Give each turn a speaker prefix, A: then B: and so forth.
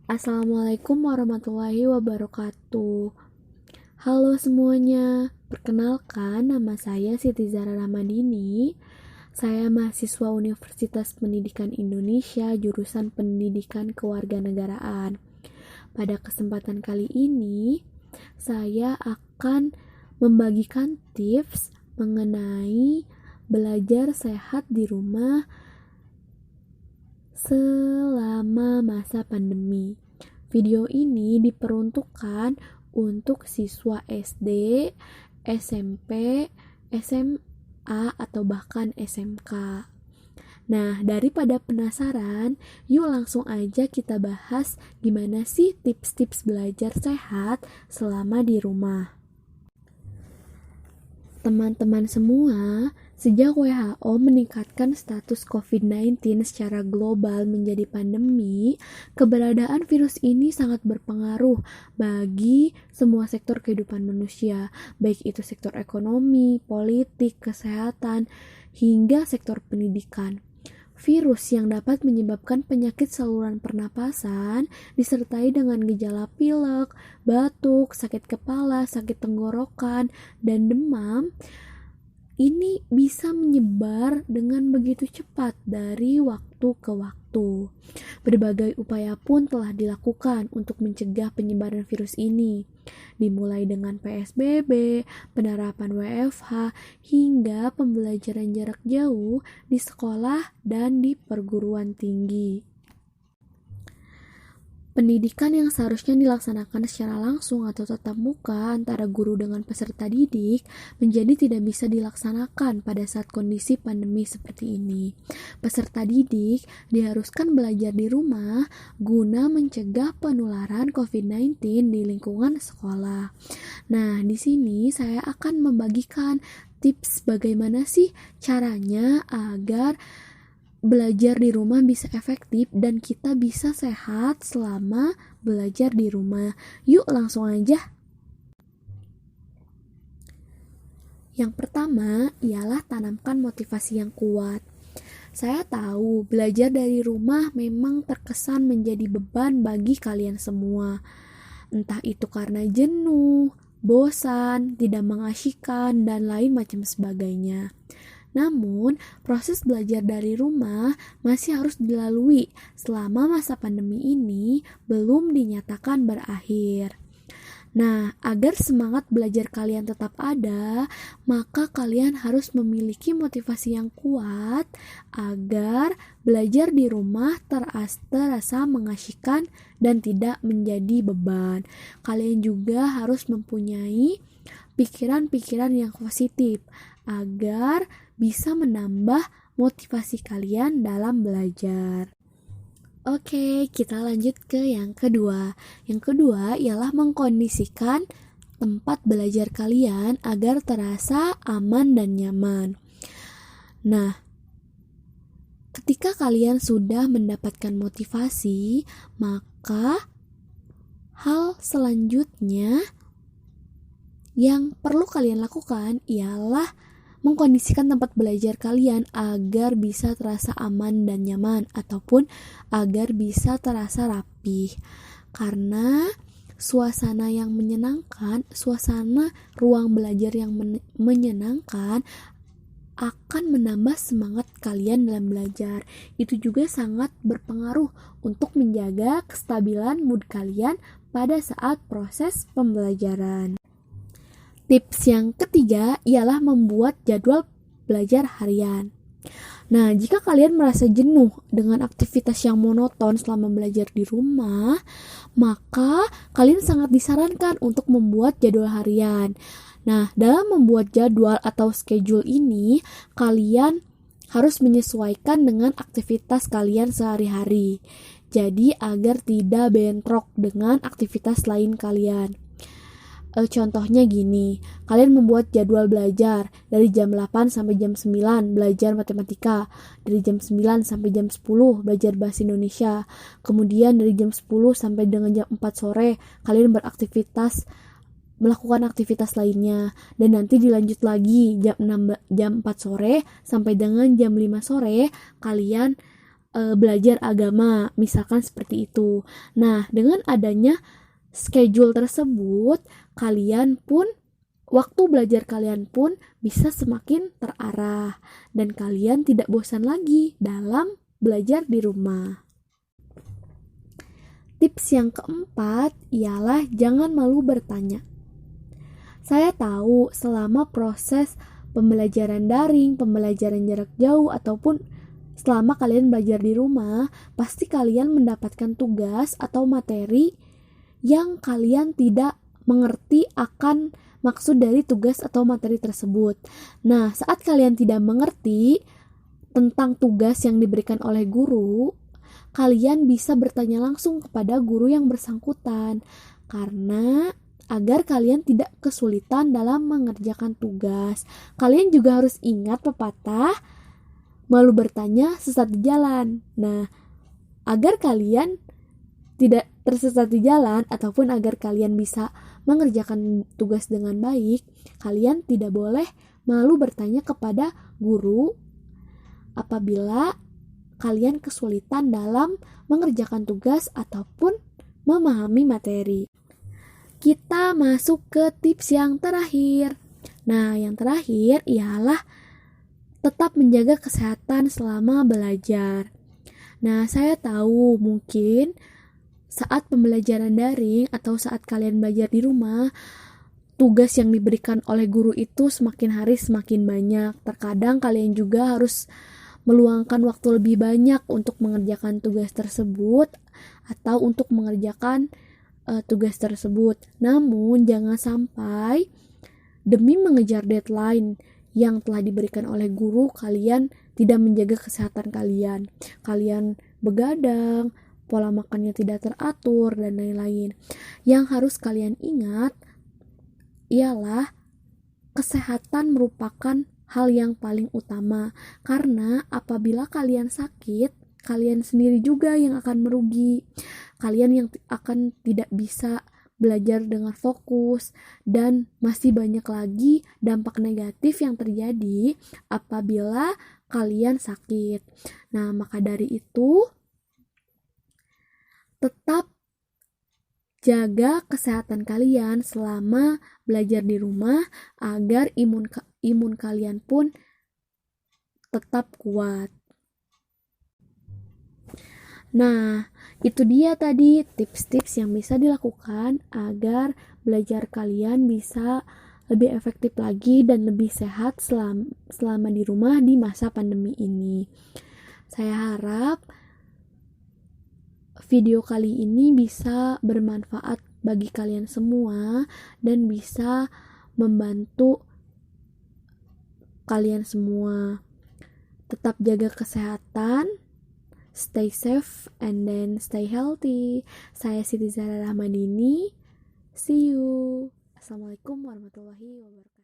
A: Assalamualaikum warahmatullahi wabarakatuh. Halo semuanya, perkenalkan nama saya Siti Zahra Ramadini. Saya mahasiswa Universitas Pendidikan Indonesia jurusan Pendidikan Kewarganegaraan. Pada kesempatan kali ini, saya akan membagikan tips mengenai belajar sehat di rumah selama masa pandemi. Video ini diperuntukkan untuk siswa SD, SMP, SMA, atau bahkan SMK. Nah, daripada penasaran, yuk langsung aja kita bahas gimana sih tips-tips belajar sehat selama di rumah. Teman-teman semua, sejak WHO meningkatkan status COVID-19 secara global menjadi pandemi, keberadaan virus ini sangat berpengaruh bagi semua sektor kehidupan manusia, baik itu sektor ekonomi, politik, kesehatan, hingga sektor pendidikan. Virus yang dapat menyebabkan penyakit saluran pernapasan disertai dengan gejala pilek, batuk, sakit kepala, sakit tenggorokan, dan demam ini bisa menyebar dengan begitu cepat dari waktu ke waktu. Berbagai upaya pun telah dilakukan untuk mencegah penyebaran virus ini, dimulai dengan PSBB, penerapan WFH, hingga pembelajaran jarak jauh di sekolah dan di perguruan tinggi. Pendidikan yang seharusnya dilaksanakan secara langsung atau tatap muka antara guru dengan peserta didik menjadi tidak bisa dilaksanakan pada saat kondisi pandemi seperti ini. Peserta didik diharuskan belajar di rumah guna mencegah penularan COVID-19 di lingkungan sekolah. Nah, di sini saya akan membagikan tips bagaimana sih caranya agar belajar di rumah bisa efektif dan kita bisa sehat selama belajar di rumah. Yuk langsung aja. Yang pertama ialah tanamkan motivasi yang kuat. Saya tahu belajar dari rumah memang terkesan menjadi beban bagi kalian semua. Entah itu karena jenuh, bosan, tidak mengasyikkan, dan lain macam sebagainya. Namun, proses belajar dari rumah masih harus dilalui selama masa pandemi ini belum dinyatakan berakhir. Nah, agar semangat belajar kalian tetap ada, maka kalian harus memiliki motivasi yang kuat agar belajar di rumah terasa mengasyikkan dan tidak menjadi beban. Kalian juga harus mempunyai pikiran-pikiran yang positif agar bisa menambah motivasi kalian dalam belajar. Oke, kita lanjut ke yang kedua. Yang kedua ialah mengkondisikan tempat belajar kalian agar terasa aman dan nyaman. Nah, ketika kalian sudah mendapatkan motivasi, maka hal selanjutnya yang perlu kalian lakukan ialah mengkondisikan tempat belajar kalian agar bisa terasa aman dan nyaman ataupun agar bisa terasa rapih. Karena suasana yang menyenangkan, suasana ruang belajar yang menyenangkan akan menambah semangat kalian dalam belajar. Itu juga sangat berpengaruh untuk menjaga kestabilan mood kalian pada saat proses pembelajaran. Tips yang ketiga ialah membuat jadwal belajar harian. Nah, jika kalian merasa jenuh dengan aktivitas yang monoton selama belajar di rumah, maka kalian sangat disarankan untuk membuat jadwal harian. Nah, dalam membuat jadwal atau schedule ini, kalian harus menyesuaikan dengan aktivitas kalian sehari-hari. Jadi, agar tidak bentrok dengan aktivitas lain kalian. Contohnya gini, kalian membuat jadwal belajar dari jam 8 sampai jam 9 belajar matematika, dari jam 9 sampai jam 10 belajar bahasa Indonesia, kemudian dari jam 10 sampai dengan jam 4 sore kalian melakukan aktivitas lainnya, dan nanti dilanjut lagi jam 4 sore sampai dengan jam 5 sore kalian belajar agama, misalkan seperti itu. Nah, dengan adanya schedule tersebut, waktu belajar kalian pun bisa semakin terarah dan kalian tidak bosan lagi dalam belajar di rumah. Tips yang keempat ialah jangan malu bertanya. Saya tahu selama proses pembelajaran daring, pembelajaran jarak jauh, ataupun selama kalian belajar di rumah, pasti kalian mendapatkan tugas atau materi yang kalian tidak mengerti akan maksud dari tugas atau materi tersebut. Nah, saat kalian tidak mengerti tentang tugas yang diberikan oleh guru, kalian bisa bertanya langsung kepada guru yang bersangkutan, karena agar kalian tidak kesulitan dalam mengerjakan tugas. Kalian juga harus ingat pepatah, malu bertanya sesat di jalan. Nah, agar kalian tidak tersesat di jalan ataupun agar kalian bisa mengerjakan tugas dengan baik, kalian tidak boleh malu bertanya kepada guru apabila kalian kesulitan dalam mengerjakan tugas ataupun memahami materi. Kita masuk ke tips yang terakhir. Nah, yang terakhir ialah tetap menjaga kesehatan selama belajar. Nah, saya tahu mungkin saat pembelajaran daring atau saat kalian belajar di rumah, tugas yang diberikan oleh guru itu semakin hari semakin banyak. Terkadang kalian juga harus meluangkan waktu lebih banyak untuk mengerjakan tugas tersebut atau untuk mengerjakan tugas tersebut. Namun jangan sampai demi mengejar deadline yang telah diberikan oleh guru, kalian tidak menjaga kesehatan kalian. Kalian begadang, pola makannya tidak teratur, dan lain-lain. Yang harus kalian ingat ialah kesehatan merupakan hal yang paling utama, karena apabila kalian sakit, kalian sendiri juga yang akan merugi. Kalian yang akan tidak bisa belajar dengan fokus, dan masih banyak lagi dampak negatif yang terjadi apabila kalian sakit. Nah, maka dari itu tetap jaga kesehatan kalian selama belajar di rumah agar imun kalian pun tetap kuat. Nah, itu dia tadi tips-tips yang bisa dilakukan agar belajar kalian bisa lebih efektif lagi dan lebih sehat selama di rumah di masa pandemi ini. Saya harap video kali ini bisa bermanfaat bagi kalian semua dan bisa membantu kalian semua. Tetap jaga kesehatan, stay safe, and then stay healthy. Saya Siti Zahra Rahmadini. See you. Assalamualaikum warahmatullahi wabarakatuh.